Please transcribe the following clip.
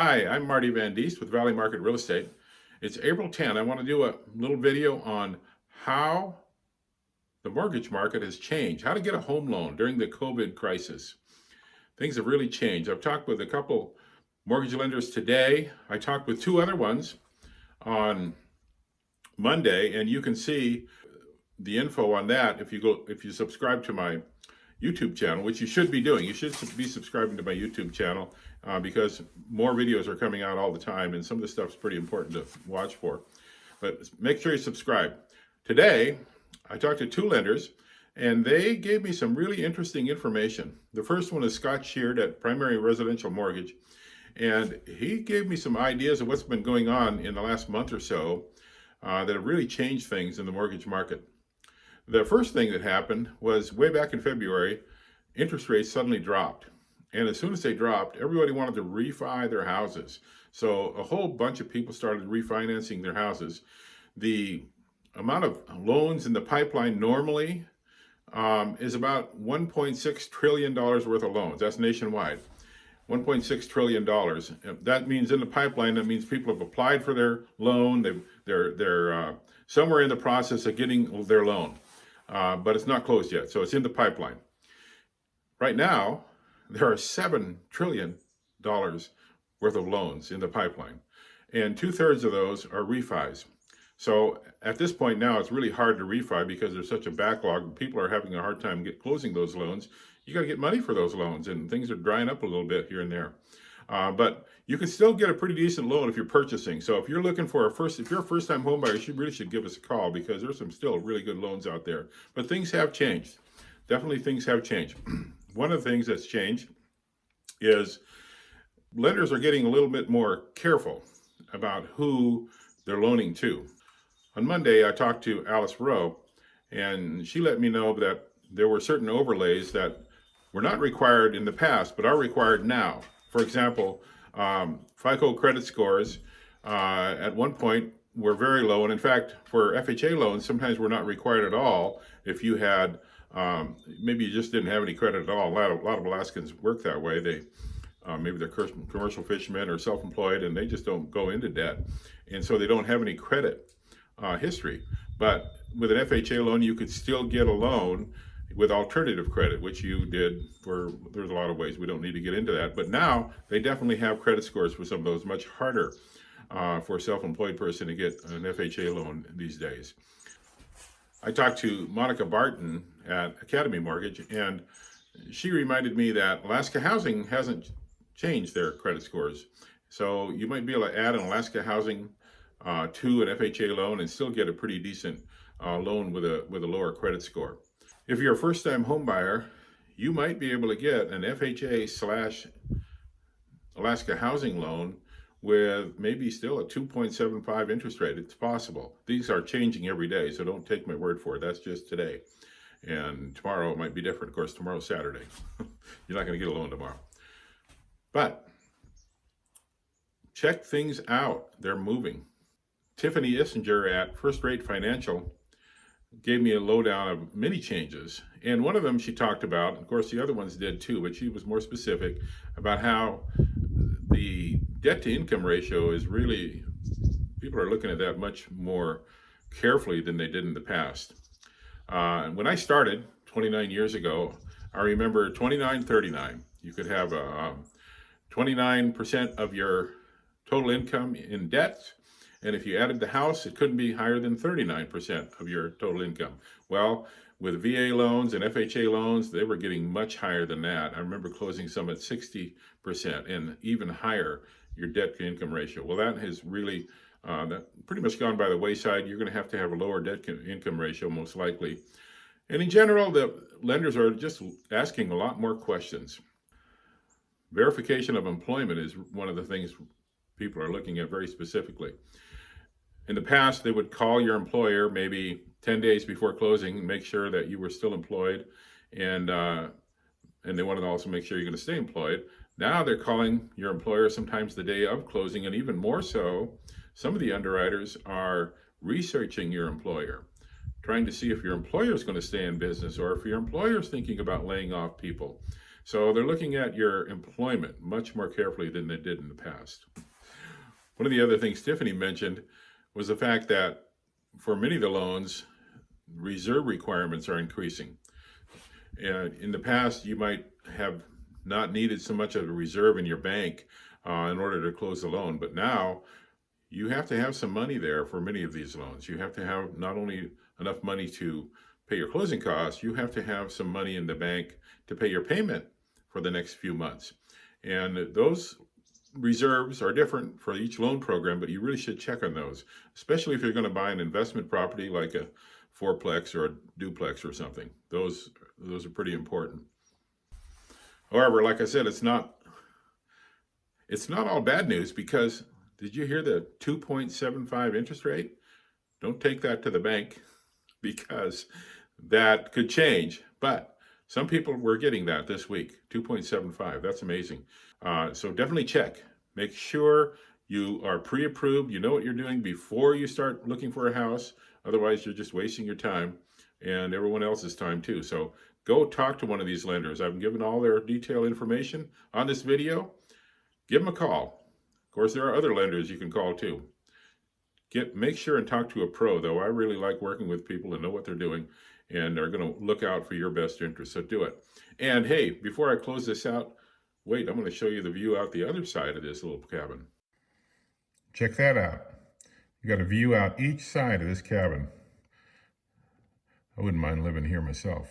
Hi, I'm Marty Van Diest with Valley Market Real Estate. It's April 10. I want to do a little video on how the mortgage market has changed, how to get a home loan during the COVID crisis. Things have really changed. I've talked with a couple mortgage lenders today. I talked with two other ones on Monday, and you can see the info on that if you subscribe to my YouTube channel, which you should be doing. You should be subscribing to my YouTube channel because more videos are coming out all the time, and some of the stuff is pretty important to watch for. But make sure you subscribe. Today, I talked to two lenders, and they gave me some really interesting information. The first one is Scott Sheard at Primary Residential Mortgage, and he gave me some ideas of what's been going on in the last month or so that have really changed things in the mortgage market. The first thing that happened was way back in February, interest rates suddenly dropped. And as soon as they dropped, everybody wanted to refi their houses. So a whole bunch of people started refinancing their houses. The amount of loans in the pipeline normally is about $1.6 trillion worth of loans. That's nationwide. $1.6 trillion. That means in the pipeline, that means people have applied for their loan. They're somewhere in the process of getting their loan. But it's not closed yet, so it's in the pipeline. Right now, there are $7 trillion worth of loans in the pipeline, and 2/3 of those are refis. So at this point now, it's really hard to refi because there's such a backlog. People are having a hard time closing those loans. You got to get money for those loans, and things are drying up a little bit here and there. But you can still get a pretty decent loan if you're purchasing. So if you're looking for if you're a first-time home buyer, you really should give us a call because there's some still really good loans out there. But things have changed. Definitely things have changed. One of the things that's changed is lenders are getting a little bit more careful about who they're loaning to. On Monday, I talked to Alice Rowe, and she let me know that there were certain overlays that were not required in the past, but are required now. For example, FICO credit scores at one point were very low, and in fact, for FHA loans, sometimes were not required at all if you had, maybe you just didn't have any credit at all. A lot of Alaskans work that way. They maybe they're commercial fishermen or self-employed, and they just don't go into debt, and so they don't have any credit history. But with an FHA loan, you could still get a loan with alternative credit, which you did there's a lot of ways. We don't need to get into that. But now they definitely have credit scores for some of those. Much harder for a self-employed person to get an FHA loan these days. I talked to Monica Barton at Academy Mortgage, and she reminded me that Alaska Housing hasn't changed their credit scores. So you might be able to add an Alaska Housing to an FHA loan and still get a pretty decent loan with a lower credit score. If you're a first-time home buyer, you might be able to get an FHA/Alaska Housing loan with maybe still a 2.75 interest rate. It's possible. These are changing every day, so don't take my word for it. That's just today. And tomorrow it might be different. Of course, tomorrow's Saturday. You're not going to get a loan tomorrow. But check things out. They're moving. Tiffany Issinger at First Rate Financial gave me a lowdown of many changes. And one of them she talked about, of course the other ones did too, but she was more specific about how the debt to income ratio is really, people are looking at that much more carefully than they did in the past. When I started 29 years ago, I remember 29-39. You could have 29% of your total income in debt. And if you added the house, it couldn't be higher than 39% of your total income. Well, with VA loans and FHA loans, they were getting much higher than that. I remember closing some at 60% and even higher, your debt to income ratio. Well, that has really that pretty much gone by the wayside. You're going to have a lower debt to income ratio most likely. And in general, the lenders are just asking a lot more questions. Verification of employment is one of the things people are looking at very specifically. In the past, they would call your employer maybe 10 days before closing and make sure that you were still employed, and they wanted to also make sure you're going to stay employed. Now they're calling your employer sometimes the day of closing, and even more so, some of the underwriters are researching your employer, trying to see if your employer is going to stay in business or if your employer is thinking about laying off people. So they're looking at your employment much more carefully than they did in the past. One of the other things Tiffany mentioned was the fact that for many of the loans, reserve requirements are increasing. And in the past, you might have not needed so much of a reserve in your bank in order to close the loan, but now you have to have some money there for many of these loans. You have to have not only enough money to pay your closing costs, you have to have some money in the bank to pay your payment for the next few months. And those reserves are different for each loan program, but you really should check on those, especially if you're going to buy an investment property like a fourplex or a duplex or something. Those are pretty important. However, like I said, it's not all bad news, because did you hear the 2.75 interest rate? Don't take that to the bank, because that could change. But some people were getting that this week, 2.75. That's amazing. So definitely check. Make sure you are pre-approved. You know what you're doing before you start looking for a house. Otherwise, you're just wasting your time and everyone else's time too. So go talk to one of these lenders. I've given all their detailed information on this video. Give them a call. Of course, there are other lenders you can call too. Make sure and talk to a pro, though. I really like working with people that know what they're doing and are going to look out for your best interest. So do it. And hey, before I close this out, wait, I'm going to show you the view out the other side of this little cabin. Check that out. You got a view out each side of this cabin. I wouldn't mind living here myself.